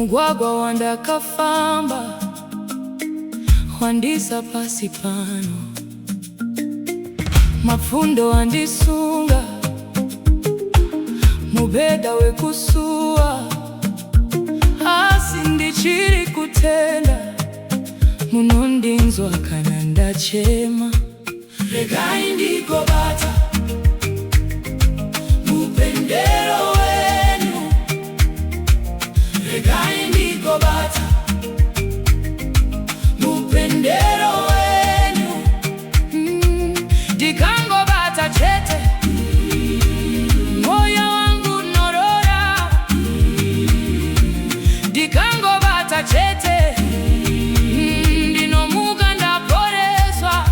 Mugwagwa wandakafamba wandisa pasi pano, mapfundo wandisunga mubeda wekusuwa, asi ndichiri kutenda muno ndinzwa kana ndachema. Regai ndigobata mupendero wenu, regai ndigobata mupendero wenu, ndikangobata chete moyo wangu norora, ndikangobata chete ndinomuka ndaporeswa.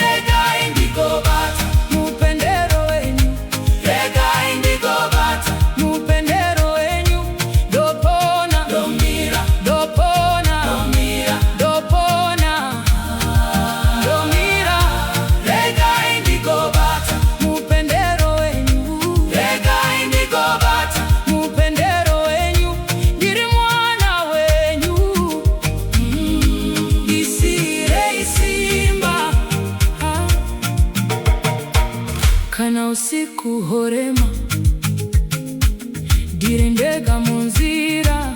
Regai ndigobata mupendero wenu, regai ndigobata mupendero wenu, dopona domira, dopona domira, dopona domira. Regai ndigobata mupendero wenu, regai ndigobata mupendero wenu, ndiri mwana wenu, isire isimba. Kana usiku horema direndega munzira,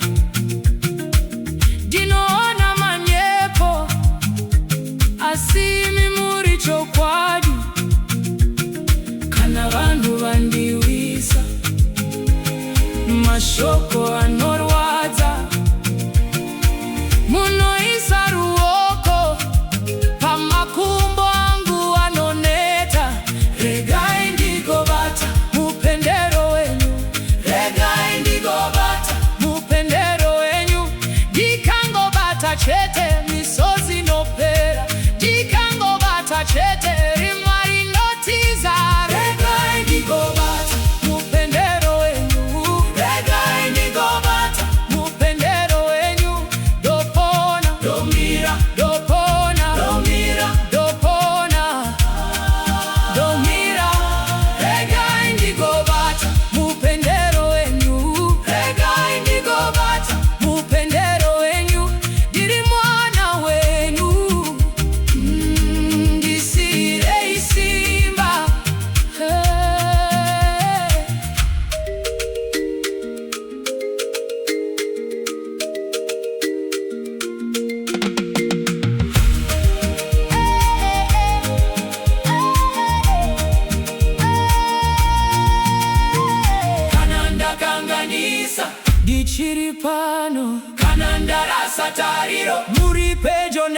dinoona manyepo asimi muri chokwadi. Kana vanhu vandiwisa mashoko anorwadza, munoisa ruoko pamakumbo angu anoneta. Regai ndigobata mupendero wenu, regai ndigobata mupendero wenu, ndikangobata chete misozi nopera, ndikangobata chete rima rinotiza. Regai ndigobata mupendero wenu, regai ndigobata mupendero wenu, dopona domira, dopona domira, dopona domira. Regai ndigobata mupendero wenu, regai ndigobata mupendero wenu, ndiri mwana wenu, ndisire isimba. Kana ndakanganisa ndichiri pano, kana ndarasa tariro muri pedyo